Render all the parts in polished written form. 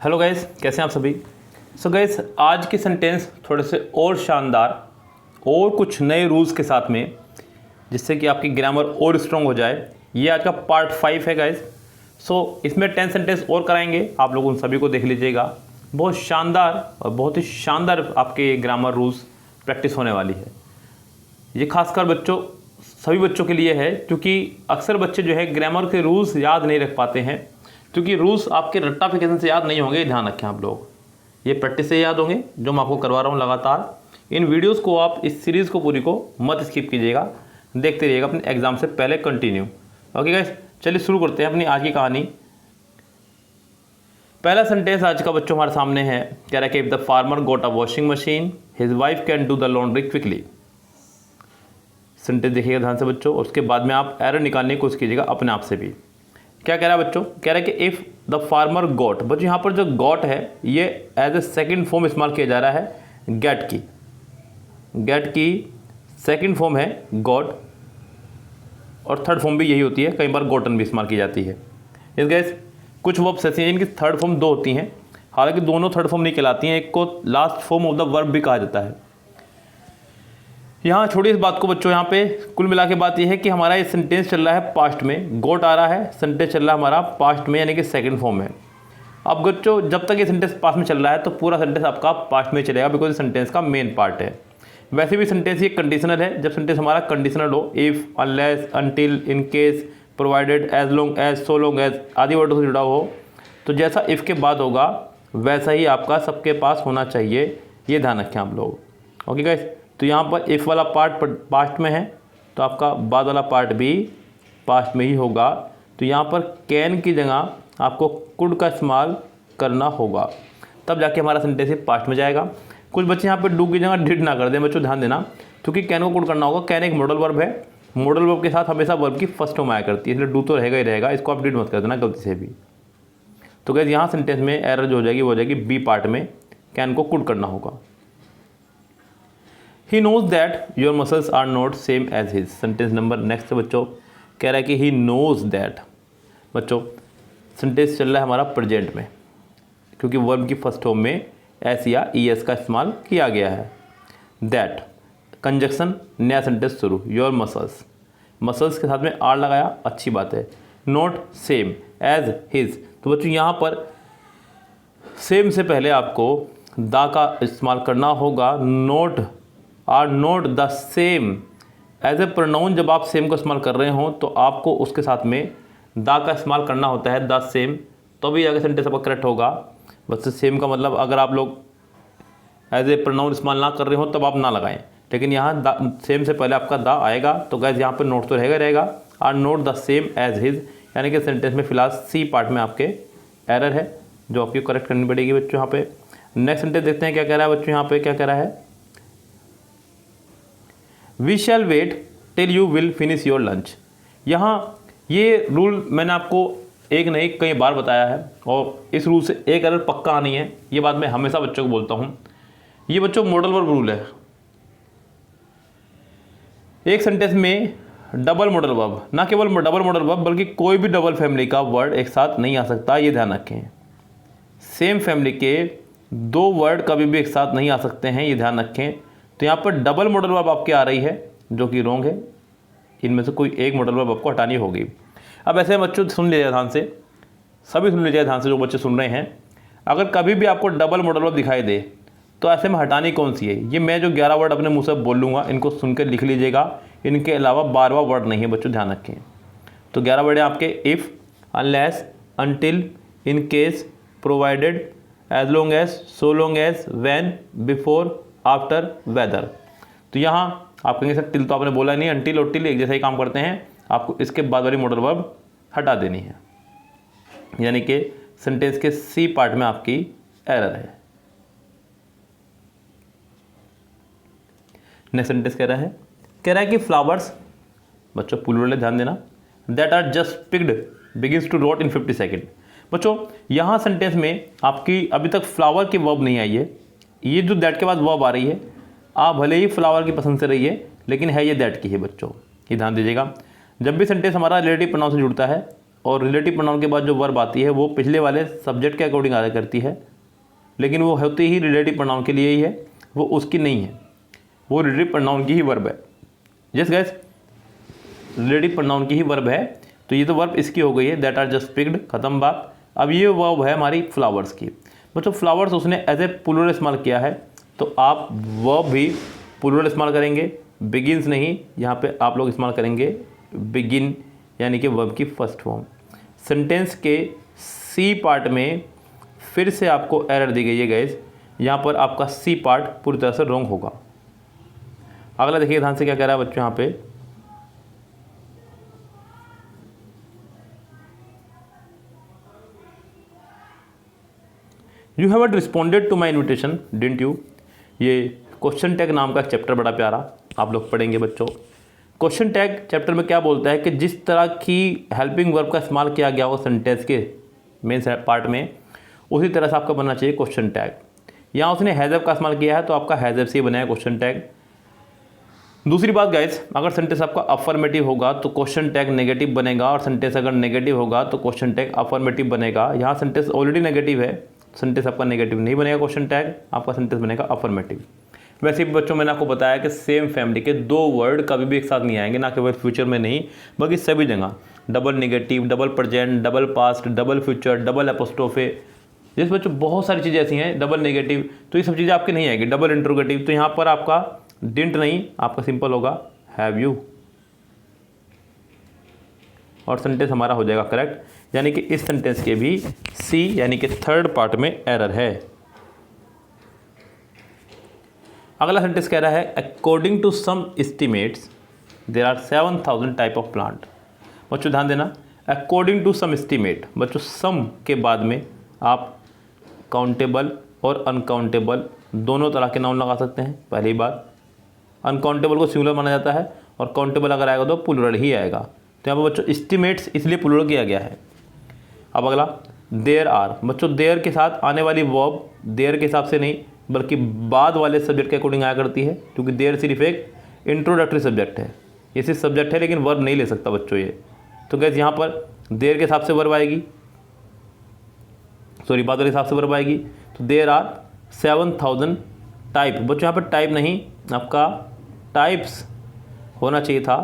Hello guys, कैसे हैं आप सभी। सो गाइस, आज की सेंटेंस थोड़े से और शानदार और कुछ नए रूल्स के साथ में, जिससे कि आपकी ग्रामर और स्ट्रॉन्ग हो जाए। ये आज का पार्ट 5 है गाइस। सो इसमें 10 सेंटेंस और कराएंगे, आप लोग उन सभी को देख लीजिएगा। बहुत शानदार और बहुत ही शानदार आपके ग्रामर रूल्स प्रैक्टिस होने वाली है। ये खासकर बच्चों, सभी बच्चों के लिए है, क्योंकि अक्सर बच्चे जो है ग्रामर के रूल्स याद नहीं रख पाते हैं, क्योंकि रूल्स आपके रट्टाफिकेशन से याद नहीं होंगे। ध्यान रखें आप लोग, ये प्रैक्टिस से याद होंगे जो मैं आपको करवा रहा हूँ लगातार। इन वीडियोस को आप, इस सीरीज़ को पूरी को मत स्किप कीजिएगा, देखते रहिएगा अपने एग्जाम से पहले कंटिन्यू। ओके गाइस, चलिए शुरू करते हैं अपनी आज की कहानी। पहला सेंटेंस आज का बच्चों हमारे सामने है। कह रहा है कि if the farmer got a washing machine his wife can do the laundry quickly. Sentence देखिएगा ध्यान से बच्चों, और उसके बाद में आप एरर निकालने की कोशिश कीजिएगा अपने आप से भी। क्या कह रहा है बच्चों? कह रहा है कि इफ़ द फार्मर गॉट। बच्चों यहाँ पर जो गॉट है ये एज ए सेकेंड फॉर्म इस्तेमाल किया जा रहा है गेट की। गेट की सेकेंड फॉर्म है गॉट, और थर्ड फॉर्म भी यही होती है, कई बार गोटन भी इस्तेमाल की जाती है। इस गैस कुछ वर्ब्स ऐसे हैं जिनकी थर्ड फॉर्म दो होती हैं, हालांकि दोनों थर्ड फॉर्म नहीं कहलाती हैं, एक को last form of the verb भी कहा जाता है। यहाँ छोड़ी इस बात को बच्चों, यहाँ पे कुल मिला के बात यह है कि हमारा ये सेंटेंस चल रहा है पास्ट में, गोट आ रहा है, सेंटेंस चल रहा है हमारा पास्ट में, यानी कि सेकंड फॉर्म में। अब बच्चों जब तक ये सेंटेंस पास्ट में चल रहा है तो पूरा सेंटेंस आपका पास्ट में चलेगा, बिकॉज सेंटेंस का मेन पार्ट है। वैसे भी सेंटेंस ये कंडीशनल है। जब सेंटेंस हमारा कंडीशनल हो, if, unless, until, in case, provided, as long as, so long as आदि वर्डों से जुड़ा हो, तो जैसा इफ़ के बाद होगा वैसा ही आपका सबके पास होना चाहिए। ये ध्यान रखें आप लोग। ओके गाइस, तो यहाँ पर इफ़ वाला पार्ट पास्ट में है तो आपका बाद वाला पार्ट भी पास्ट में ही होगा। तो यहाँ पर कैन की जगह आपको कुड का इस्तेमाल करना होगा, तब जाके हमारा सेंटेंस पास्ट में जाएगा। कुछ बच्चे यहाँ पर डू की जगह डिड ना कर दें बच्चों, ध्यान देना, क्योंकि कैन को कुड करना होगा। कैन एक मॉडल वर्ब है, मॉडल वर्ब के साथ हमेशा वर्ब की फर्स्ट फॉर्म आया करती है, इसलिए डू तो रहेगा ही रहेगा, इसको आप डिड मत कर देना गलती से भी। तो गाइस यहाँ सेंटेंस में एरर जो हो जाएगी वो हो जाएगी बी पार्ट में, कैन को कुड करना होगा। He knows that your muscles are not same as his। Sentence number next बच्चों कह रहा है कि he knows that। बच्चों सेंटेंस चल रहा है हमारा प्रेजेंट में, क्योंकि वर्ब की फर्स्ट फॉर्म में एस या ई एस का इस्तेमाल किया गया है। दैट कंजक्शन, नया सेंटेंस शुरू, योर मसल्स, मसल्स के साथ में आर लगाया, अच्छी बात है। नॉट सेम एज हिज, तो बच्चों यहाँ पर सेम से पहले आपको दा का इस्तेमाल करना होगा। Not are not the same as a pronoun, जब आप सेम का इस्तेमाल कर रहे हो तो आपको उसके साथ में दा का इस्तेमाल करना होता है, द सेम, तो भी आगे सेंटेंस आपका करेक्ट होगा। बस सेम का मतलब अगर आप लोग एज ए प्रोनाउन इस्तेमाल ना कर रहे हो तब आप ना लगाएं, लेकिन यहाँ सेम से पहले आपका दा आएगा, तो गैस यहाँ पर नोट तो रहेगा रहेगा। Are not the same as his, यानी कि सेंटेंस में फिलहाल सी पार्ट में आपके एरर है, जो आपकी करेक्ट करनी पड़ेगी बच्चों। यहाँ पे नेक्स्ट सेंटेंस देखते हैं क्या कह रहा है बच्चों। यहाँ पे क्या कह रहा है? We shall wait till you will finish your lunch. यहाँ ये रूल मैंने आपको एक नहीं कई बार बताया है, और इस रूल से एक एरर पक्का आनी है, ये बात मैं हमेशा बच्चों को बोलता हूँ। ये बच्चों मॉडल वर्ब रूल है। एक सेंटेंस में डबल मॉडल वर्ब, ना केवल डबल मॉडल वर्ब बल्कि कोई भी डबल फैमिली का वर्ड एक साथ नहीं आ सकता, ये ध्यान रखें। सेम फैमिली के दो वर्ड कभी भी एक साथ नहीं आ सकते हैं, ये ध्यान रखें। तो यहाँ पर डबल मॉडल वर्ब आपकी आ रही है, जो कि रॉन्ग है। इनमें से कोई एक मॉडल वर्ब आपको हटानी होगी। अब ऐसे बच्चों सुन लीजिए ध्यान से, सभी सुन लीजिए ध्यान से जो बच्चे सुन रहे हैं। अगर कभी भी आपको डबल मॉडल वर्ब दिखाई दे तो ऐसे में हटानी कौन सी है? ये मैं जो 11 वर्ड अपने मुँह से बोल लूँगा, इनको सुनकर लिख लीजिएगा। इनके अलावा 12वां वर्ड नहीं है बच्चों, ध्यान रखें। तो 11 वर्ड हैं आपके if, unless, until, in case, provided, as long as, so long as, when, before, after, whether. तो यहाँ आप कहेंगे सर टिल तो आपने बोला नहीं, अनटिल और टिल एक जैसा ही काम करते हैं, आपको इसके बाद वाली मॉडल वर्ब हटा देनी है, यानी कि सेंटेंस के सी पार्ट में आपकी एरर है। नेक्स्ट सेंटेंस कह रहा है कि फ्लावर्स, बच्चों प्लूरल ध्यान देना, that are just picked begins to rot in 50 second. बच्चों यहाँ सेंटेंस में आपकी अभी तक फ्लावर की वर्ब नहीं आई है। ये जो दैट के बाद वर्ब आ रही है, आप भले ही फ्लावर की पसंद से रही है, लेकिन है ये दैट की है बच्चों, ये ध्यान दीजिएगा। जब भी सेंटेंस हमारा रिलेटिव प्रोनाउन से जुड़ता है और रिलेटिव प्रोनाउन के बाद जो वर्ब आती है वो पिछले वाले सब्जेक्ट के अकॉर्डिंग आया करती है, लेकिन वो होती ही रिलेटिव प्रोनाउन के लिए ही है, वो उसकी नहीं है, वो रिलेटिव प्रोनाउन की ही वर्ब है। यस गाइस, रिलेटिव प्रोनाउन की ही वर्ब है। तो ये तो वर्ब इसकी हो गई है, दैट आर जस्ट पिक्ड, खत्म बात। अब ये वर्ब है हमारी फ्लावर्स की। बच्चों फ्लावर्स उसने एज ए प्लूरल इस्तेमाल किया है, तो आप वर्ब भी प्लूरल इस्तेमाल करेंगे, बिगिन्स नहीं, यहाँ पे आप लोग इस्तेमाल करेंगे बिगिन, यानी कि वर्ब की फर्स्ट फॉर्म। सेंटेंस के सी पार्ट में फिर से आपको एरर दी गई है गाइस, यहाँ पर आपका सी पार्ट पूरी तरह से रॉन्ग होगा। अगला देखिए ध्यान से क्या कह रहा है बच्चों यहाँ पे, you have responded to my invitation didn't you. ये क्वेश्चन टैग नाम का चैप्टर बड़ा प्यारा आप लोग पढ़ेंगे बच्चों। क्वेश्चन टैग चैप्टर में क्या बोलता है कि जिस तरह की हेल्पिंग वर्ब का इस्तेमाल किया गया हो सेंटेंस के मेन पार्ट में, उसी तरह से आपका बनना चाहिए क्वेश्चन टैग। यहाँ उसने हैज़ का इस्तेमाल किया है तो आपका हैज़ से ही बनाया क्वेश्चन टैग। दूसरी बात गाइस, अगर सेंटेंस आपका अफर्मेटिव होगा तो क्वेश्चन टैग नेगेटिव बनेगा, और सेंटेंस अगर नेगेटिव होगा तो क्वेश्चन टैग अफर्मेटिव बनेगा। यहाँ सेंटेंस ऑलरेडी नेगेटिव है, सेंटेंस आपका नेगेटिव नहीं बनेगा, क्वेश्चन टैग आपका सेंटेंस बनेगा अफर्मेटिव। वैसे भी बच्चों मैंने आपको बताया कि सेम फैमिली के दो वर्ड कभी भी एक साथ नहीं आएंगे, ना केवल फ्यूचर में नहीं बल्कि सभी जगह। Double negative, double present, double past, double future, double apostrophe, जिस बच्चों बहुत सारी चीज़ें ऐसी हैं, डबल नेगेटिव, तो ये सब चीज़ें आपकी नहीं आएगी। डबल इंट्रोगेटिव, तो यहाँ पर आपका डिडंट नहीं, आपका सिंपल होगा हैव यू, और सेंटेंस हमारा हो जाएगा करेक्ट। यानी कि इस सेंटेंस के भी सी यानी कि थर्ड पार्ट में एरर है। अगला सेंटेंस कह रहा है according to some estimates there are 7000 type of plant. बच्चों ध्यान देना, अकॉर्डिंग टू सम एस्टिमेट, बच्चों सम के बाद में आप काउंटेबल और अनकाउंटेबल दोनों तरह के नाउन लगा सकते हैं। पहली बात, अनकाउंटेबल को सिंगुलर माना जाता है और काउंटेबल अगर आएगा तो प्लूरल ही आएगा। तो यहाँ पर बच्चों एस्टिमेट्स इसलिए प्लूरल किया गया है। अब अगला देयर आर, बच्चों देयर के साथ आने वाली वर्ब देयर के हिसाब से नहीं बल्कि बाद वाले सब्जेक्ट के अकॉर्डिंग आया करती है, क्योंकि देयर सिर्फ एक इंट्रोडक्टरी सब्जेक्ट है, ये सिर्फ सब्जेक्ट है लेकिन वर्ब नहीं ले सकता बच्चों ये। तो गैस यहाँ पर देयर के हिसाब से वर्ब आएगी, सॉरी बाद वाले हिसाब से वर्ब आएगी। तो देयर आर 7000 टाइप, बच्चों यहाँ पर टाइप नहीं आपका टाइप्स होना चाहिए था,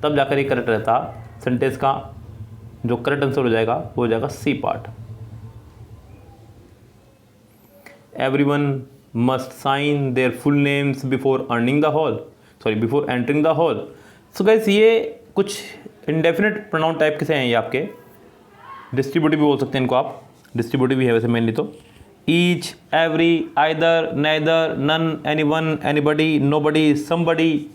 तब जाकर ये करेक्ट रहता। सेंटेंस का जो करेक्ट आंसर हो जाएगा वो हो जाएगा C part. Everyone must sign their full names before before entering the hall. So guys ये कुछ इंडेफिनिट प्रोनाउन टाइप के से हैं, ये आपके डिस्ट्रीब्यूटिव भी बोल सकते हैं इनको आप, डिस्ट्रीब्यूटिव भी है वैसे मेनली तो। Each, every, either, neither, none, anyone, anybody, nobody, somebody,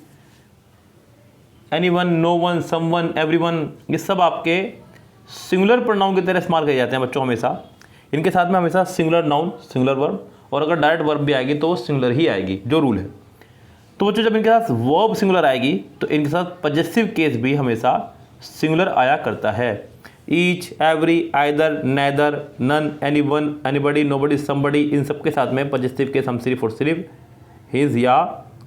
anyone, no one, someone, everyone, ये सब आपके सिंगुलर प्रोनाउन की तरह इस्तेमाल किए जाते हैं बच्चों हमेशा। इनके साथ में हमेशा सिंगुलर नाउन, सिंगुलर वर्ब, और अगर डायरेक्ट वर्ब भी आएगी तो वो सिंगुलर ही आएगी, जो रूल है। तो बच्चों जब इनके साथ वर्ब सिंगुलर आएगी तो इनके साथ पॉजेसिव केस भी हमेशा सिंगुलर आया करता है। Each, every, either, neither, none, anyone, anybody, nobody, somebody, इन सब के साथ में पॉजेसिव केस हम सिर्फ और सिर्फ हिज या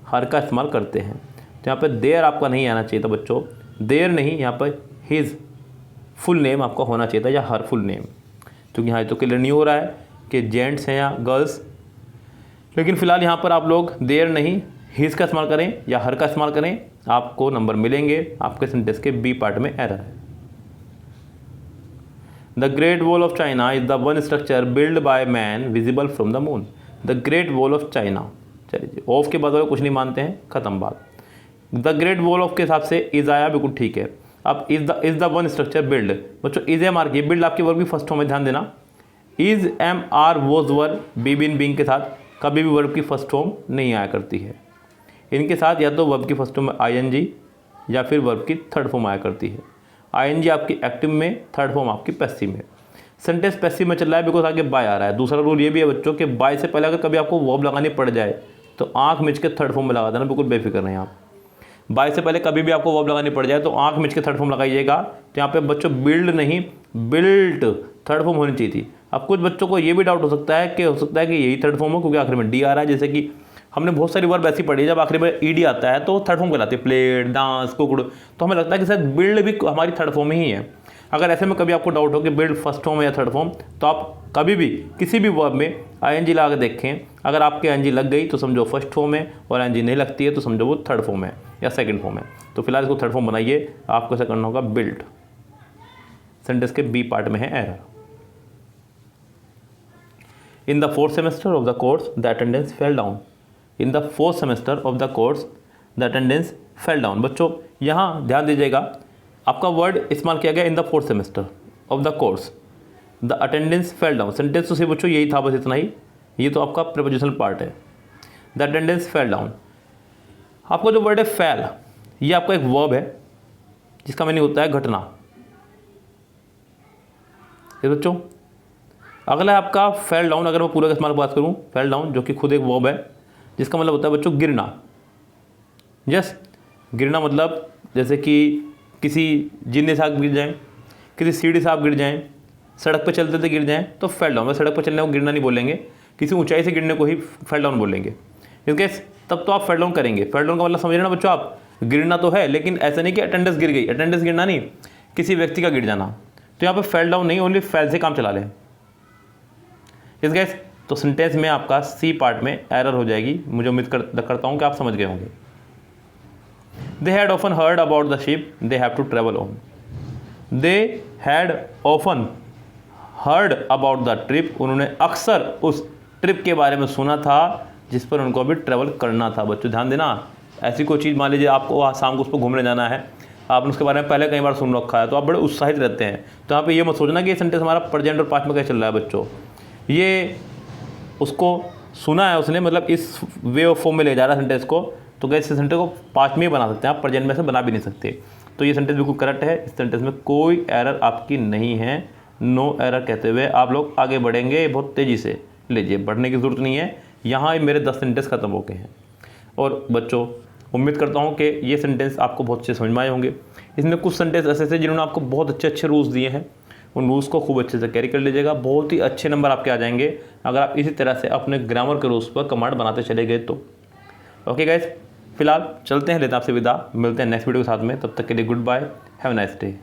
हर का इस्तेमाल करते हैं। तो यहाँ पर देयर आपका नहीं आना चाहिए था बच्चों, देयर नहीं, यहाँ पर हिज फुल नेम आपका होना चाहिए था या हर फुल नेम, क्योंकि यहाँ तो क्लियर नहीं हो रहा है कि जेंट्स हैं या गर्ल्स। लेकिन फिलहाल यहाँ पर आप लोग देयर नहीं हिज का इस्तेमाल करें या हर का इस्तेमाल करें, आपको नंबर मिलेंगे। आपके सेंटेंस के बी पार्ट में एरर है। The great wall of China is the one structure build by man visible from the moon. The great wall of China, चलिए ऑफ के बाद वाले कुछ नहीं मानते हैं, खत्म बात। द ग्रेट वॉल ऑफ के हिसाब से इज आया, बिल्कुल ठीक है। अब is the one structure build, बच्चों इज एम आर की बिल्ड आपकी वर्ब की फर्स्ट फॉर्म में, ध्यान देना। Is am are was verb, be been being के साथ कभी भी वर्ब की फर्स्ट फॉर्म नहीं आया करती है। इनके साथ या तो वर्ब की फर्स्ट फॉर्म में आईएनजी या फिर वर्ब की थर्ड फॉर्म आया करती है। आईएनजी आपकी एक्टिव में, थर्ड फॉर्म आपकी पैसिव में। सेंटेंस पैसिव में चल रहा है बिकॉज आगे बाय आ रहा है। दूसरा रूल ये भी है बच्चों कि बाय से पहले अगर कभी आपको वर्ब लगानी पड़ जाए तो आँख मिच के थर्ड फॉर्म में लगा देना, बिल्कुल बेफिक्र नहीं आप। बाय से पहले कभी भी आपको वर्ब लगानी पड़ जाए तो आँख मिच के थर्ड फॉर्म लगाइएगा। तो यहाँ पे बच्चों बिल्ड नहीं बिल्ट थर्ड फॉर्म होनी चाहिए थी। अब कुछ बच्चों को ये भी डाउट हो सकता है कि यही थर्ड फॉर्म हो, क्योंकि आखिर में डी आ रहा है। जैसे कि हमने बहुत सारी वर्ब ऐसी पढ़ी है जब आखिरी में ईडी आता है तो थर्ड फॉर्म कहलाती है, प्लेड, डांस, कुकड़, तो हमें लगता है कि शायद बिल्ड भी हमारी थर्ड फॉर्म ही है। अगर ऐसे में कभी आपको डाउट हो कि बिल्ड फर्स्ट फॉर्म है या थर्ड फॉर्म, तो आप कभी भी किसी भी वर्ब में आईएनजी लगा के देखें। अगर आपके आईएनजी लग गई तो समझो फर्स्ट फॉर्म है, और आईएनजी नहीं लगती है तो समझो वो थर्ड फॉर्म है या सेकंड फॉर्म है। तो फिलहाल इसको थर्ड फॉर्म बनाइए। आपको ऐसा करना होगा बिल्ड, सेंटेंस के बी पार्ट में है error. In the fourth semester of the course the attendance fell down. In the fourth semester of the course the attendance fell down. बच्चों यहाँ ध्यान दीजिएगा, आपका वर्ड इस्तेमाल किया गया in the fourth semester of the course the attendance fell down. Sentence तो सिर्फ बच्चों यही था, बस इतना ही। ये तो आपका प्रीपोजिशनल पार्ट है। The attendance fell down. आपका जो वर्ड है फेल, ये आपका एक वर्ब है जिसका मीनिंग होता है घटना। ये बच्चों अगला है आपका फेल डाउन। अगर मैं पूरा का इस्तेमाल बात करूँ, फेल डाउन जो कि खुद एक वर्ब है जिसका मतलब होता है बच्चों गिरना। यस, गिरना मतलब जैसे कि किसी जीने से आप गिर जाएं, किसी सीढ़ी से आप गिर जाएं, सड़क पे चलते थे गिर जाएं, तो फेल डाउन। सड़क पे चलने को गिरना नहीं बोलेंगे, किसी ऊंचाई से गिरने को ही फेल डाउन बोलेंगे। क्योंकि तब तो आप फेल डाउन करेंगे। फेल डाउन का मतलब समझ रहे ना बच्चों आप, गिरना तो है लेकिन ऐसा नहीं कि अटेंडेंस गिर गई। अटेंडेंस गिरना नहीं, किसी व्यक्ति का गिर जाना। तो यहाँ पे फेल डाउन नहीं, ओनली फेल से काम चला लें। इस गैस तो सेंटेंस में आपका सी पार्ट में एरर हो जाएगी। मुझे उम्मीद करता हूँ कि आप समझ गए होंगे। They had often heard about the ship they have to travel on. They had often heard about the trip. उन्होंने अक्सर उस ट्रिप के बारे में सुना था जिस पर उनको अभी ट्रैवल करना था। बच्चों ध्यान देना, ऐसी कोई चीज़ मान लीजिए आपको शाम को उस पर घूमने जाना है, आपने उसके बारे में पहले कई बार सुन रखा है, तो आप बड़े उत्साहित रहते हैं। तो यहाँ पे ये मत सोचना कि ये सेंटेंस हमारा प्रेजेंट और पास्ट में क्या चल रहा है। बच्चों ये उसको सुना है उसने, मतलब इस वे ऑफ फॉर्म में ले जा रहा है सेंटेंस को। तो गैस इस सेंटेंस को पास्ट में ही बना सकते हैं आप, प्रेजेंट में से बना भी नहीं सकते। तो ये सेंटेंस बिल्कुल करेक्ट है। इस सेंटेंस में कोई एरर आपकी नहीं है। नो एरर कहते हुए आप लोग आगे बढ़ेंगे बहुत तेज़ी से। लीजिए, बढ़ने की ज़रूरत नहीं है। यहाँ मेरे 10 सेंटेंस खत्म हो गए हैं। और बच्चों उम्मीद करता हूँ कि ये सेंटेंस आपको बहुत अच्छे समझ में आए होंगे। इसमें कुछ सेंटेंस ऐसे थे जिन्होंने आपको बहुत अच्छे अच्छे रूल्स दिए हैं। उन रूल्स को खूब अच्छे से कैरी कर लीजिएगा। बहुत ही अच्छे नंबर आपके आ जाएंगे अगर आप इसी तरह से अपने ग्रामर के रूल्स पर कमांड बनाते चले गए तो। ओके गाइस, फिलहाल चलते हैं, लेते हैं आपसे विदा। मिलते हैं नेक्स्ट वीडियो के साथ में। तब तक के लिए goodbye, have a nice day.